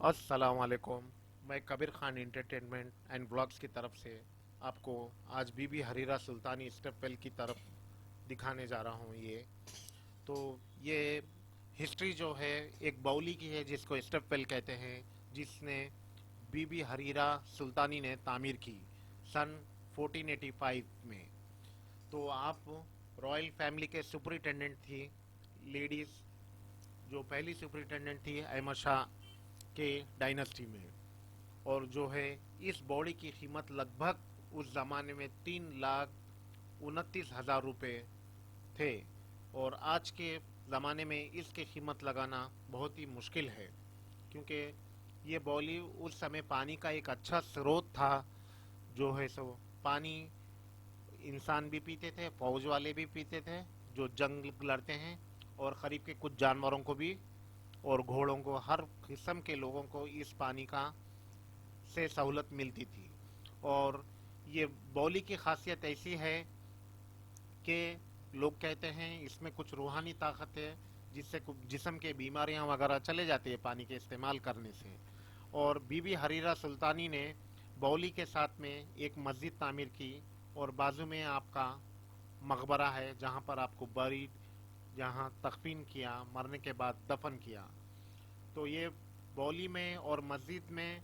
अस्सलाम वालेकुम। मैं Kabir Khan entertainment and blogs की तरफ से आपको आज बीबी हरीरा सुल्तानी स्टेपवेल की तरफ दिखाने जा रहा हूँ। तो ये हिस्ट्री जो है एक बाउली की है जिसको स्टेपवेल कहते हैं, जिसने बीबी हरीरा सुल्तानी ने तामीर की सन 1485 में। तो आप रॉयल फैमिली के सुपरिटेंडेंट थी, लेडीज जो पहली सुपरिटेंडेंट थी अहमद शाह के डायनेस्टी में। और जो है इस बॉडी की कीमत लगभग उस ज़माने में 3,29,000 रुपये थे। और आज के ज़माने में इसकी कीमत लगाना बहुत ही मुश्किल है, क्योंकि ये बॉली उस समय पानी का एक अच्छा स्रोत था। जो है सो पानी इंसान भी पीते थे, फौज वाले भी पीते थे जो जंग लड़ते हैं, और करीब के कुछ जानवरों को भी, और घोड़ों को, हर किस्म के लोगों को इस पानी का से सहूलत मिलती थी। और ये बौली की खासियत ऐसी है कि लोग कहते हैं इसमें कुछ रूहानी ताकत है, जिससे कुछ जिस्म के बीमारियां वगैरह चले जाती है पानी के इस्तेमाल करने से। और बीबी हरीरा सुल्तानी ने बौली के साथ में एक मस्जिद तामीर की, और बाजू में आपका मकबरा है जहाँ पर आपको बरी, जहाँ तकफीन किया, मरने के बाद दफन किया। तो ये बौली में और मस्जिद में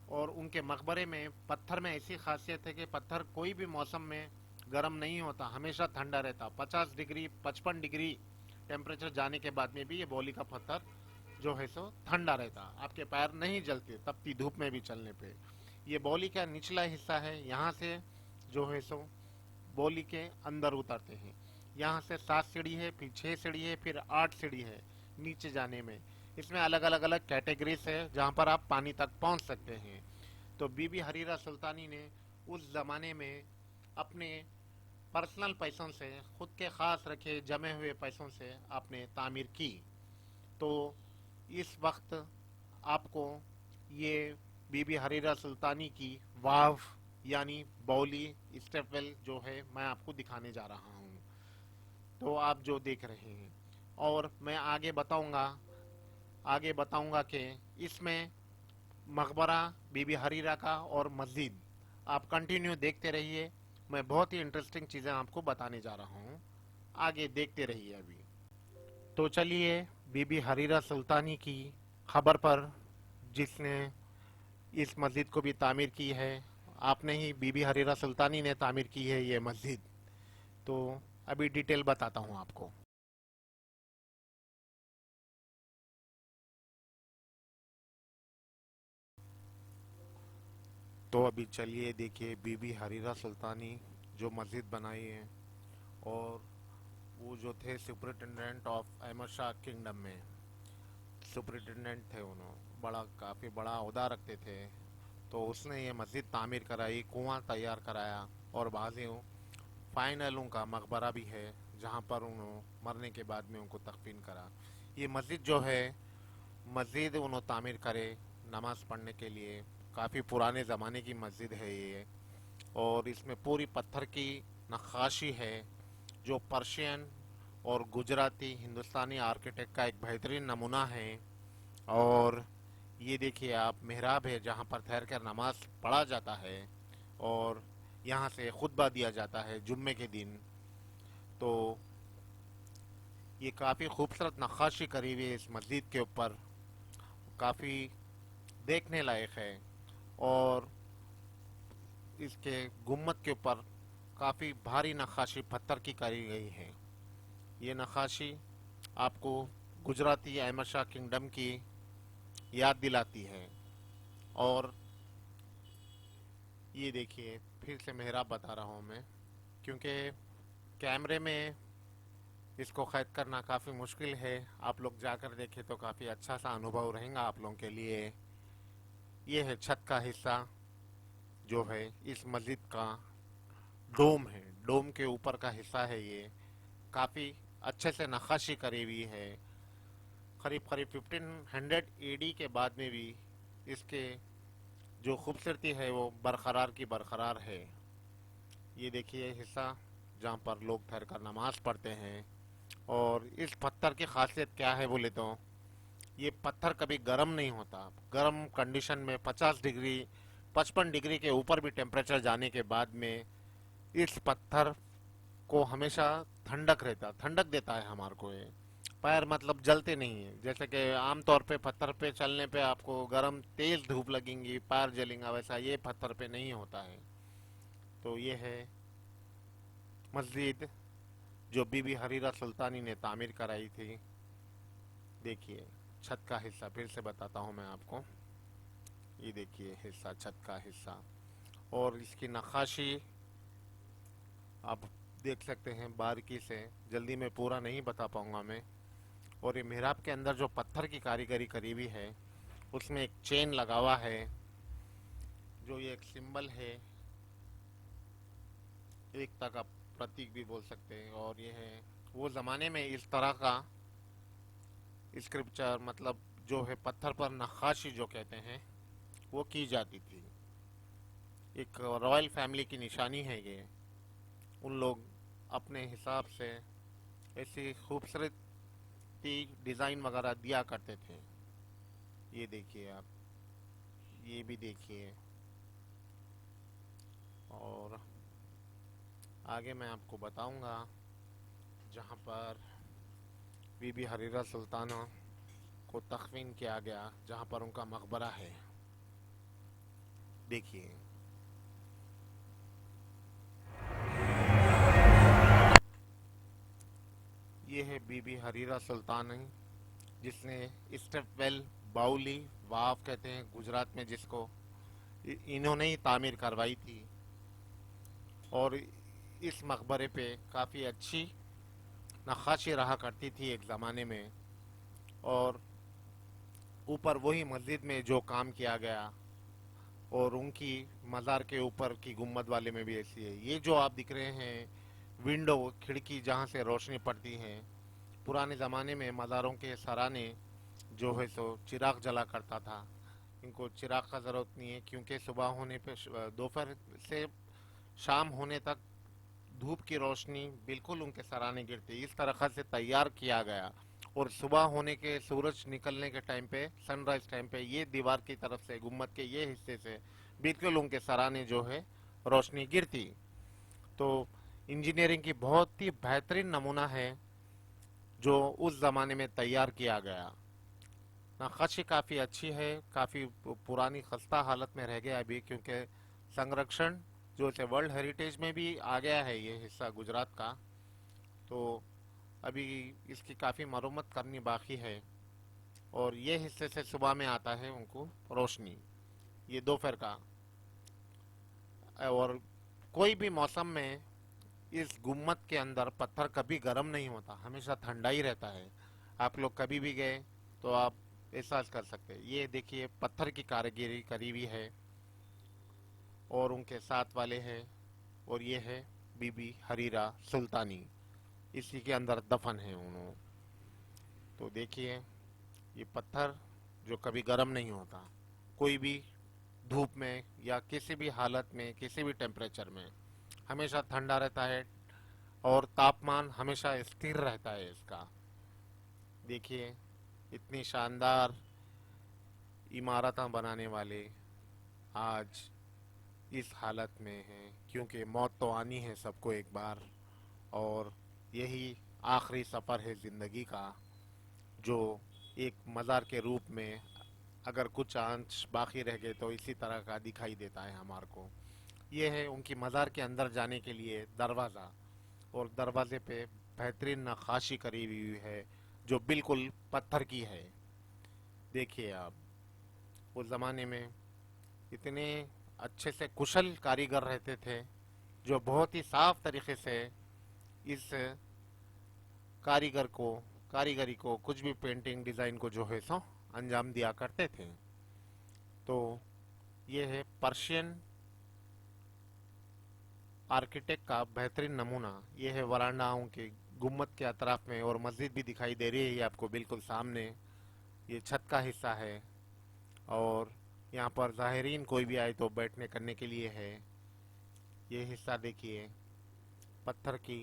और उनके मकबरे में पत्थर में ऐसी खासियत है कि पत्थर कोई भी मौसम में गर्म नहीं होता, हमेशा ठंडा रहता। 50 डिग्री 55 डिग्री टेम्परेचर जाने के बाद में भी ये बौली का पत्थर जो है सो ठंडा रहता, आपके पैर नहीं जलते तपती धूप में भी चलने पे। ये बौली का निचला हिस्सा है, यहाँ से जो है सो बौली के अंदर उतरते हैं। यहाँ से 7 सीढ़ी है, फिर 6 सीढ़ी है, फिर 8 सीढ़ी है नीचे जाने में। इसमें अलग अलग अलग कैटेगरीज है जहाँ पर आप पानी तक पहुँच सकते हैं। तो बीबी हरीरा सुल्तानी ने उस ज़माने में अपने पर्सनल पैसों से, खुद के ख़ास रखे जमे हुए पैसों से आपने तामीर की। तो इस वक्त आपको ये बीबी हरीरा सुल्तानी की वाव यानी बौली स्टेपवेल जो है मैं आपको दिखाने जा रहा हूँ। तो आप जो देख रहे हैं, और मैं आगे बताऊंगा कि इसमें मकबरा बीबी हरीरा का और मस्जिद। आप कंटिन्यू देखते रहिए, मैं बहुत ही इंटरेस्टिंग चीज़ें आपको बताने जा रहा हूँ। आगे देखते रहिए अभी। तो चलिए, बीबी हरीरा सुल्तानी की खबर पर, जिसने इस मस्जिद को भी तामीर की है, आपने ही बीबी हरीरा सुल्तानी ने तामीर की है ये मस्जिद। तो अभी डिटेल बताता हूँ आपको। तो अभी चलिए देखिए बीबी हरीरा सुल्तानी जो मस्जिद बनाई है। और वो जो थे superintendent of Ahmad Shah kingdom में, सुपरिटेंडेंट थे उन्होंने, बड़ा काफ़ी बड़ा ओहदा रखते थे। तो उसने ये मस्जिद तामीर कराई, कुआं तैयार कराया, और बाज़ू फाइनल उनका मकबरा भी है जहाँ पर उन्होंने मरने के बाद में उनको तकफीन करा। ये मस्जिद जो है, मस्जिद उन्होंने तामीर करे नमाज पढ़ने के लिए। काफ़ी पुराने ज़माने की मस्जिद है ये, और इसमें पूरी पत्थर की नक्काशी है जो पर्शियन और गुजराती हिंदुस्तानी आर्किटेक्ट का एक बेहतरीन नमूना है। और ये देखिए आप, मेहराब है जहाँ पर ठहर कर नमाज पढ़ा जाता है, और यहाँ से खुतबा दिया जाता है जुम्मे के दिन। तो ये काफ़ी खूबसूरत नक्काशी करी हुई है इस मस्जिद के ऊपर, काफ़ी देखने लायक है। और इसके गुम्मत के ऊपर काफ़ी भारी नक्काशी पत्थर की करी गई है। ये नक्काशी आपको गुजराती अहमद शाह किंगडम की याद दिलाती है। और ये देखिए, फिर से मेहराब बता रहा हूँ मैं, क्योंकि कैमरे में इसको कैद करना काफ़ी मुश्किल है। आप लोग जाकर देखें तो काफ़ी अच्छा सा अनुभव रहेगा आप लोगों के लिए। ये है छत का हिस्सा जो है इस मस्जिद का, डोम है, डोम के ऊपर का हिस्सा है ये। काफ़ी अच्छे से नक्काशी करी हुई है। करीब करीब 1500 एडी के बाद में भी इसके जो खूबसूरती है वो बरकरार की बरकरार है। ये देखिए हिस्सा जहाँ पर लोग ठहर कर नमाज पढ़ते हैं। और इस पत्थर की खासियत क्या है बोले तो, ये पत्थर कभी गर्म नहीं होता। गर्म कंडीशन में 50 डिग्री 55 डिग्री के ऊपर भी टेम्परेचर जाने के बाद में इस पत्थर को हमेशा ठंडक देता है हमारे को ये। पैर मतलब जलते नहीं है, जैसे कि आमतौर पे पत्थर पे चलने पे आपको गरम तेज धूप लगेंगी, पैर जलेंगे, वैसा ये पत्थर पे नहीं होता है। तो ये है मस्जिद जो बीबी हरीरा सुल्तानी ने तामीर कराई थी। देखिए छत का हिस्सा फिर से बताता हूँ मैं आपको। ये देखिए हिस्सा, छत का हिस्सा, और इसकी नक्काशी आप देख सकते हैं बारीकी से। जल्दी में पूरा नहीं बता पाऊंगा मैं। और ये मिहराब के अंदर जो पत्थर की कारीगरी करी हुई है, उसमें एक चेन लगा हुआ है, जो ये एक सिंबल है, एकता का प्रतीक भी बोल सकते हैं। और ये है वो ज़माने में इस तरह का स्क्रिप्चर, मतलब जो है पत्थर पर नक्काशी जो कहते हैं, वो की जाती थी। एक रॉयल फैमिली की निशानी है ये। उन लोग अपने हिसाब से ऐसी खूबसूरती डिज़ाइन वगैरह दिया करते थे। ये देखिए आप, ये भी देखिए। और आगे मैं आपको बताऊंगा जहाँ पर बीबी हरीरा सुल्ताना को तख्मीन किया गया, जहाँ पर उनका मकबरा है। देखिए ये है बीबी हरीरा सुल्तानी, जिसने स्टेप वेल, बाउली, वाव कहते हैं गुजरात में जिसको, इन्होंने ही तामीर करवाई थी। और इस मकबरे पे काफ़ी अच्छी नक्काशी रहा करती थी एक ज़माने में। और ऊपर वही मस्जिद में जो काम किया गया, और उनकी मज़ार के ऊपर की गुम्बद वाले में भी ऐसी है। ये जो आप दिख रहे हैं विंडो, खिड़की जहाँ से रोशनी पड़ती है, पुराने ज़माने में मज़ारों के सराने जो है सो चिराग जला करता था। इनको चिराग का ज़रूरत नहीं है, क्योंकि सुबह होने पे दोपहर से शाम होने तक धूप की रोशनी बिल्कुल उनके सराहने गिरती, इस तरह से तैयार किया गया। और सुबह होने के, सूरज निकलने के टाइम पे, सनराइज टाइम पे, ये दीवार की तरफ से, गुम्बद के ये हिस्से से बिल्कुल उनके सराहने जो है रोशनी गिरती। तो इंजीनियरिंग की बहुत ही बेहतरीन नमूना है जो उस जमाने में तैयार किया गया। नक्काशी काफ़ी अच्छी है, काफ़ी पुरानी खस्ता हालत में रह गया अभी, क्योंकि संरक्षण जो है वर्ल्ड हेरिटेज में भी आ गया है ये हिस्सा गुजरात का। तो अभी इसकी काफ़ी मरम्मत करनी बाकी है। और ये हिस्से से सुबह में आता है उनको रोशनी, ये दोपहर का। और कोई भी मौसम में इस गुम्मत के अंदर पत्थर कभी गर्म नहीं होता, हमेशा ठंडा ही रहता है। आप लोग कभी भी गए तो आप एहसास कर सकते हैं। ये देखिए पत्थर की कारीगरी करी हुई है, और उनके साथ वाले हैं। और ये है बीबी हरीरा सुल्तानी, इसी के अंदर दफन है उन्होंने। तो देखिए ये पत्थर जो कभी गर्म नहीं होता, कोई भी धूप में या किसी भी हालत में, किसी भी टेम्परेचर में हमेशा ठंडा रहता है, और तापमान हमेशा स्थिर रहता है इसका। देखिए इतनी शानदार इमारतें बनाने वाले आज इस हालत में हैं, क्योंकि मौत तो आनी है सबको एक बार। और यही आखिरी सफ़र है ज़िंदगी का, जो एक मज़ार के रूप में अगर कुछ अंश बाकी रह गए तो इसी तरह का दिखाई देता है हमारे को। ये है उनकी मज़ार के अंदर जाने के लिए दरवाज़ा, और दरवाजे पे बेहतरीन नक्काशी करी हुई है जो बिल्कुल पत्थर की है। देखिए आप, उस ज़माने में इतने अच्छे से कुशल कारीगर रहते थे, जो बहुत ही साफ तरीके से इस कारीगर को कारीगरी को, कुछ भी पेंटिंग डिज़ाइन को जो है सो अंजाम दिया करते थे। तो ये है पर्शियन आर्किटेक्ट का बेहतरीन नमूना। ये है वरांडाओं के गुम्मद के अतराफ में, और मस्जिद भी दिखाई दे रही है ये आपको बिल्कुल सामने। ये छत का हिस्सा है, और यहाँ पर ज़ाहिरीन कोई भी आए तो बैठने करने के लिए है। ये हिस्सा देखिए पत्थर की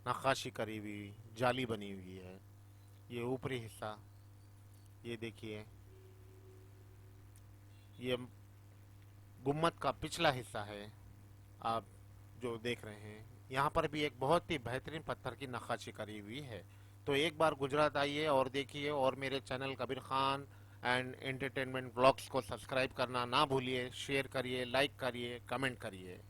नक्काशी करी हुई जाली बनी हुई है। ये ऊपरी हिस्सा, ये देखिए, ये गुम्मद का पिछला हिस्सा है आप जो देख रहे हैं। यहाँ पर भी एक बहुत ही बेहतरीन पत्थर की नक्काशी करी हुई है। तो एक बार गुजरात आइए और देखिए, और मेरे channel Kabir Khan and entertainment blogs को सब्सक्राइब करना ना भूलिए। शेयर करिए, लाइक करिए, कमेंट करिए।